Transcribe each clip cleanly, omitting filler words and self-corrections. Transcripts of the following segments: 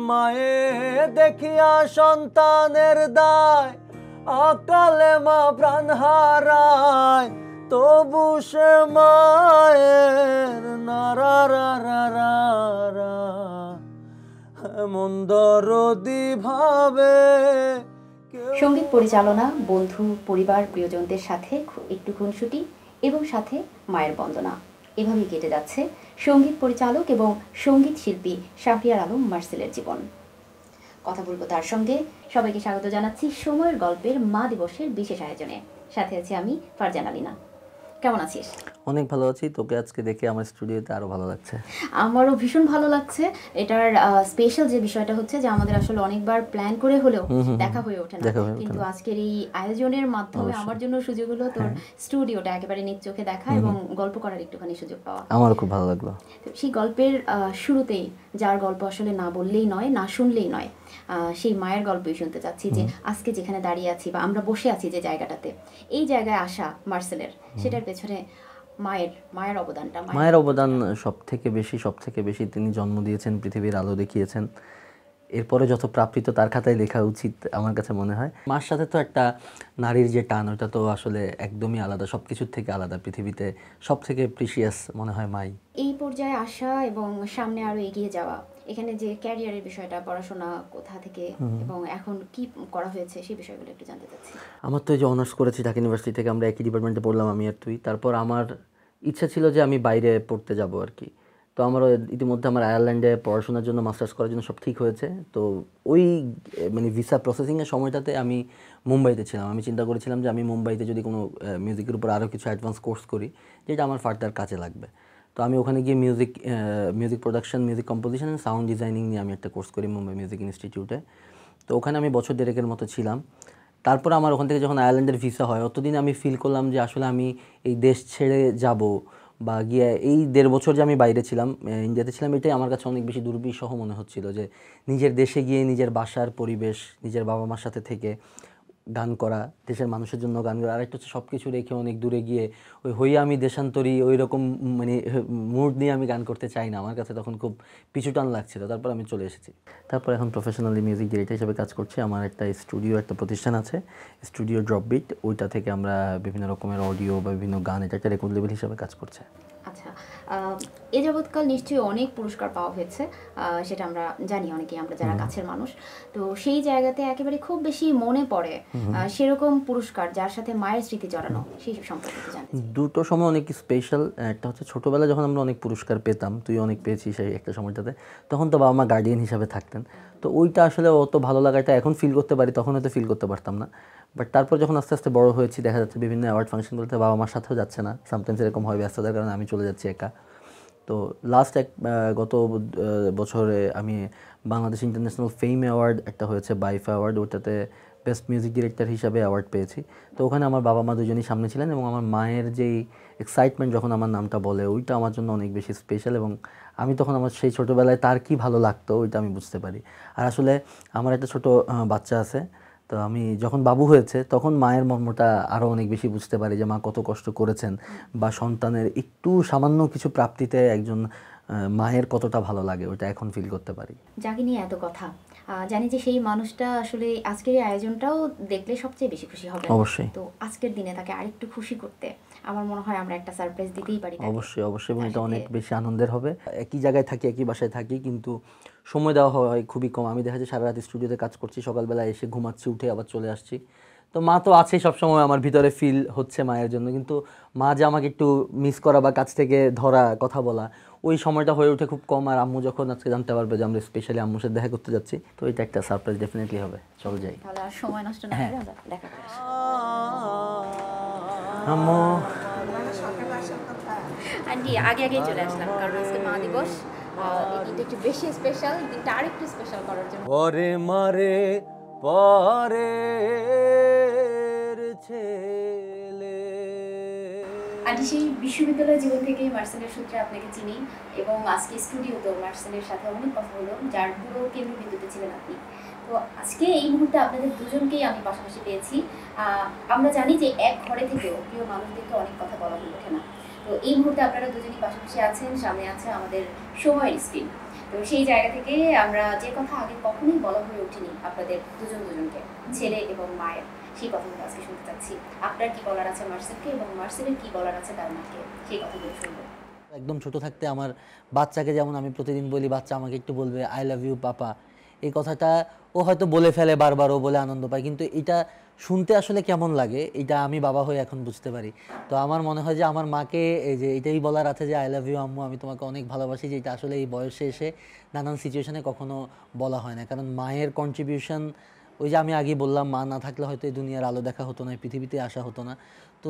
মায়ে দেখিয়া সন্তানের দায় অকালে মা প্রাণ হারায় তবু সে মায়ের নারা এমন দরদি ভাবে। সঙ্গীত পরিচালনা, বন্ধু, পরিবার, প্রিয়জনদের সাথে একটু খুনসুটি এবং সাথে মায়ের বন্দনা, এভাবেই কেটে যাচ্ছে সঙ্গীত পরিচালক এবং সঙ্গীত শিল্পী শাহরিয়ার আলম মার্সেলের জীবন। কথা বলবো তার সঙ্গে। সবাইকে স্বাগত জানাচ্ছি সময়ের গল্পের মা দিবসের বিশেষ আয়োজনে। সাথে আছি আমি ফারজানা লিনা। কেমন আছিস? অনেক ভালো আছি। তোকে আজকে দেখে আমার স্টুডিওতে আরো ভালো লাগছে। আমারও ভীষণ ভালো লাগছে। এটার স্পেশাল যে বিষয়টা হচ্ছে যে আমাদের আসলে অনেকবার প্ল্যান করে হলেও দেখা হয়ে ওঠে না, কিন্তু আজকের এই আয়োজনের মাধ্যমে আমার জন্য সুযোগ হলো তোর স্টুডিওটা একেবারে নিজ চোখে দেখা এবং গল্প করার একটুখানি সুযোগ পাওয়া। আমারও খুব ভালো লাগলো। সেই গল্পের শুরুতেই যার গল্প আসলে না বললেই নয়, না শুনলেই নয়, সেই মায়ের গল্পই শুনতে চাচ্ছি। যে আজকে যেখানে দাঁড়িয়ে আছি বা আমরা বসে আছি যে জায়গাটাতে, এই জায়গায় আসা মার্সেলের, সেটার পেছনে মায়ের অবদান সব থেকে বেশি। তিনি জন্ম দিয়েছেন, পৃথিবীর আলো দেখিয়েছেন, এরপরে যত প্রাপ্তি তো তার খাতায় লেখা উচিত আমার কাছে মনে হয়। মার সাথে তো একটা নারীর যে টান, ওটা তো আসলে একদমই আলাদা, সব কিছুর থেকে আলাদা। পৃথিবীতে সব থেকে প্রিসিয়াস মনে হয় মাই। এই পর্যায়ে আসা এবং সামনে আরো এগিয়ে যাওয়া, এখানে যে ক্যারিয়ারের বিষয়টা, পড়াশোনা কোথা থেকে এবং এখন কি করা হয়েছে সেই বিষয়গুলো একটু জানতে চাচ্ছি। আমার তো এই যে অনার্স করেছি ঢাকা ইউনিভার্সিটি থেকে, আমরা একই ডিপার্টমেন্টে পড়লাম আমি আর তুই। তারপর আমার ইচ্ছা ছিল যে আমি বাইরে পড়তে যাব আর কি। তো আমারও ইতিমধ্যে আমার আয়ারল্যান্ডে পড়াশোনার জন্য, মাস্টার্স করার জন্য সব ঠিক হয়েছে। তো ওই মানে ভিসা প্রসেসিংয়ের সময়টাতে আমি মুম্বাইতে ছিলাম। আমি চিন্তা করেছিলাম যে আমি মুম্বাইতে যদি কোনো মিউজিকের উপর আরও কিছু অ্যাডভান্স কোর্স করি, যেটা আমার ফার্দার কাজে লাগবে। তো আমি ওখানে গিয়ে music production, music composition and sound designing নিয়ে আমি একটা কোর্স করি মুম্বাই মিউজিক ইনস্টিটিউটে। তো ওখানে আমি বছর দেড়েকের মতো ছিলাম। তারপর আমার ওখান থেকে যখন আয়ারল্যান্ডের ভিসা হয়, অতদিন আমি ফিল করলাম যে আসলে আমি এই দেশ ছেড়ে যাব বা গিয়ে এই 1.5 বছর যে আমি বাইরে ছিলাম, ইন্ডিয়াতে ছিলাম, এটাই আমার কাছে অনেক বেশি দুর্বিষহ মনে হচ্ছিল। যে নিজের দেশে গিয়ে নিজের বাসার পরিবেশ, নিজের বাবা মার সাথে থেকে গান করা, দেশের মানুষের জন্য গান করা, আরেকটা হচ্ছে সব কিছু রেখে অনেক দূরে গিয়ে ওই হইয়া আমি দেশান্তরী ওই রকম মানে মুড নিয়ে আমি গান করতে চাই না। আমার কাছে তখন খুব পিছুটান লাগছিল। তারপর আমি চলে এসেছি। তারপর এখন প্রফেশনালি মিউজিক ডিরেক্টর হিসেবে কাজ করছি। আমার একটা প্রতিষ্ঠান আছে, স্টুডিও ড্রপবিট। ওইটা থেকে আমরা বিভিন্ন রকমের অডিও বা বিভিন্ন গান, এটা একটা রেকর্ড লেভেল হিসেবে কাজ করছে। আচ্ছা, এ যাবৎকাল নিশ্চয়ই অনেক পুরস্কার পাওয়া হয়েছে, সেটা আমরা জানি অনেকেই, আমরা যারা কাছের মানুষ। তো সেই জায়গাতে একেবারে খুব বেশি মনে পড়ে সেরকম পুরস্কার যার সাথে মায়ের স্মৃতি জড়ানো, সেই সম্পর্কে জানতে চাই। দুটো সময় অনেক স্পেশাল। একটা হচ্ছে ছোটোবেলায় যখন আমরা অনেক পুরস্কার পেতাম, তুই অনেক পেয়েছিস সেই একটা সময়টাতে, তখন তো বাবা মা গার্ডিয়ান হিসাবে থাকতেন। তো ওইটা আসলে অত ভালো লাগাটা এখন ফিল করতে পারি, তখন হয়তো ফিল করতে পারতাম না। বাট তারপর যখন আস্তে আস্তে বড় হয়েছি, দেখা যাচ্ছে বিভিন্ন অ্যাওয়ার্ড ফাংশনগুলোতে বাবা মার সাথেও যাচ্ছে না, সামটাইমস এরকম হয় ব্যস্ততার কারণে আমি চলে যাচ্ছি একা। তো গত বছরে আমি বাংলাদেশ ইন্টারন্যাশনাল ফেম অ্যাওয়ার্ড একটা হয়েছে, বাইফা অ্যাওয়ার্ড, ওটাতে বেস্ট মিউজিক ডিরেক্টর হিসাবে অ্যাওয়ার্ড পেয়েছি। তো ওখানে আমার বাবা মা দুজনই সামনে ছিলেন এবং আমার মায়ের যেই এক্সাইটমেন্ট যখন আমার নামটা বলে, ওইটা আমার জন্য অনেক বেশি স্পেশাল। এবং আমি তখন আমার সেই ছোটোবেলায় তার কি ভালো লাগতো ওইটা আমি বুঝতে পারি। আর আসলে আমার একটা ছোটো বাচ্চা আছে, তো আমি যখন বাবু হয়েছে তখন মায়ের মর্মটা আরও অনেক বেশি বুঝতে পারি, যে মা কত কষ্ট করেছেন, বা সন্তানের একটু সামান্য কিছু প্রাপ্তিতে একজন মায়ের কতটা ভালো লাগে, ওটা এখন ফিল করতে পারি। যাকে নিয়ে এত কথা, জানি যে সেই মানুষটা আসলে আজকের এই আয়োজনটাও দেখলে সবচেয়ে বেশি খুশি হবে। অবশ্যই। তো আজকের দিনে তাকে আরেকটু খুশি করতে আমার মনে হয় আমরা একটা সারপ্রাইজ দিতেই পারি। অবশ্যই এবং এটা অনেক বেশি আনন্দের হবে। একই জায়গায় থাকি, একই বাসায় থাকি, কিন্তু সময় দেওয়া হয় খুবই কম। আমি দেখা যায় সারা রাত স্টুডিওতে কাজ করছি, সকালবেলা এসে ঘুমাচ্ছি, উঠে আবার চলে আসছি। তো মা তো আছেই সবসময়, আমার ভিতরে ফিল হচ্ছে মায়ের জন্য, কিন্তু মা যে আমাকে একটু মিস করা বা কাছ থেকে ধরা, কথা বলা, ওই সময়টা হয়ে ওঠে খুব কম। আর আম্মু যখন আজকে জানতে পারবে যে আমরা স্পেশালি আম্মুর সাথে দেখা করতে যাচ্ছি, তো এটা একটা সারপ্রাইজ ডেফিনেটলি হবে। চল যাই, তাহলে আর সময় নষ্ট না করে আমরা দেখা করে আসি। আম্মু আন্টি আগে চলে আসলাম, কারণ আজকে মা দিবস, এই দিনটা একটু বেশি স্পেশাল, দিনটা আরেকটু স্পেশাল করার জন্য। পরে মারে পরের ছেলে। আন্টি সেই বিশ্ববিদ্যালয় জীবন থেকে মার্সেলের সূত্রে আপনাকে চিনি এবং আজকে স্টুডিওতেও মার্সেলের সাথে অনেক কথা হলো, যার পুরো কেন্দ্রবিন্দুতে ছিলেন আপনি। তো আজকে এই মুহূর্তে আপনাদের দুজনকেই আমি পাশাপাশি পেয়েছি। আমরা জানি যে এক ঘরে থেকেও প্রিয় মানুষদেরকে অনেক কথা বলা হয়ে ওঠে না। তো এই মুহূর্তে আপনারা দুজনই পাশাপাশি আছেন, সামনে আছে আমাদের সময়ের স্ক্রিন। তো সেই জায়গা থেকে আমরা যে কথা আগে কখনোই বলা হয়ে ওঠেনি আপনাদের দুজনকে, ছেলে এবং মায়ের, সেই কথাগুলো আজকে শুনতে চাচ্ছি। আপনার কি বলার আছে মার্সেলকে, এবং মার্সেলের কি বলার আছে তার মাকে, সেই কথাগুলো শুনবো। একদম ছোট থাকতে আমার বাচ্চাকে যেমন আমি প্রতিদিন বলি, বাচ্চা আমাকে একটু বলবে আই লাভ ইউ পাপা, এই কথাটা ও হয়তো বলে ফেলে বারবার, ও বলে আনন্দ পায়, কিন্তু এটা শুনতে আসলে কেমন লাগে এটা আমি বাবা হয়ে এখন বুঝতে পারি। তো আমার মনে হয় যে আমার মাকে এই যে এটাই বলার আছে যে আই লাভ ইউ আম্মু, আমি তোমাকে অনেক ভালোবাসি, যে এটা আসলে এই বয়সে এসে নানান সিচুয়েশনে কখনো বলা হয় না। কারণ মায়ের কন্ট্রিবিউশন, ওই যে আমি আগেই বললাম, মা না থাকলে হয়তো এই দুনিয়ার আলো দেখা হতো না, এই পৃথিবীতে আসা হতো না। তো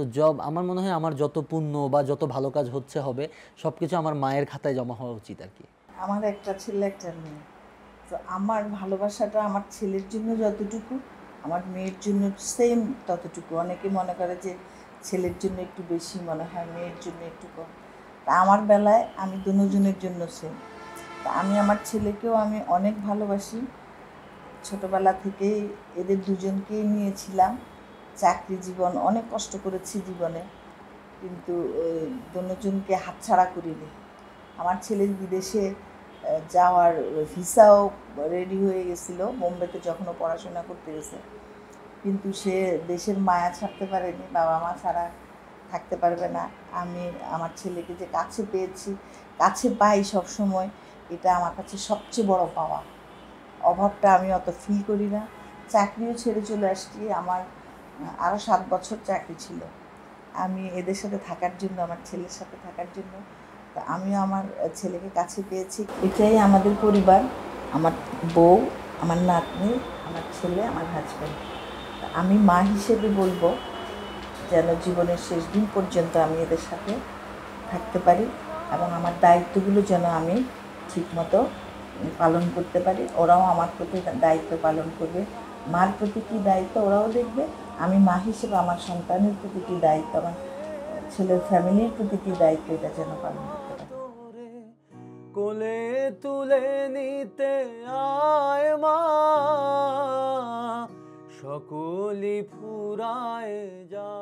আমার মনে হয় আমার যত পুণ্য বা যত ভালো কাজ হচ্ছে হবে, সব কিছু আমার মায়ের খাতায় জমা হওয়া উচিত আর কি। আমার একটা ছেলে একটা মেয়ে, তো আমার ভালোবাসাটা আমার ছেলের জন্য যতটুকু, আমার মেয়ের জন্য সেম ততটুকু। অনেকে মনে করে যে ছেলের জন্য একটু বেশি মনে হয়, মেয়ের জন্য একটু কম। তা আমার বেলায় আমি দুজনের জন্য সেম। তা আমি আমার ছেলেকেও আমি অনেক ভালোবাসি। ছোটোবেলা থেকেই এদের দুজনকেই নিয়েছিলাম। চাকরি জীবন অনেক কষ্ট করেছি জীবনে, কিন্তু দুজনকে হাতছাড়া করিনি। আমার ছেলের বিদেশে যাওয়ার ভিসাও রেডি হয়ে গেছিলো বোম্বেতে, যখনও পড়াশোনা করতে গেছে, কিন্তু সে দেশের মায়া ছাড়তে পারেনি, বাবা মা ছাড়া থাকতে পারবে না। আমি আমার ছেলেকে যে কাছে পেয়েছি, কাছে পাই সবসময়, এটা আমার কাছে সবচেয়ে বড় পাওয়া। অভাবটা আমি অত ফিল করি না। চাকরিও ছেড়ে চলে আসছি, আমার আরও 7 বছর চাকরি ছিল আমি এদের সাথে থাকার জন্য, আমার ছেলের সাথে থাকার জন্য। তো আমিও আমার ছেলেকে কাছে পেয়েছি। এটাই আমাদের পরিবার, আমার বউ, আমার নাতনি, আমার ছেলে, আমার হাজব্যান্ড। আমি মা হিসেবে বলবো যেন জীবনের শেষ দিন পর্যন্ত আমি এদের সাথে থাকতে পারি, এবং আমার দায়িত্বগুলো যেন আমি ঠিকমতো পালন করতে পারি। ওরাও আমার প্রতি দায়িত্ব পালন করবে। মার প্রতি কী দায়িত্ব ওরাও দেখবে, আমি মা হিসেবে আমার সন্তানের প্রতি কী দায়িত্ব, আমার ছেলের ফ্যামিলির প্রতি কী দায়িত্ব, এটা যেন পালন করতে পারি। কোলে তুলে নিতে আয় মা, সকলি ফুরায় যা।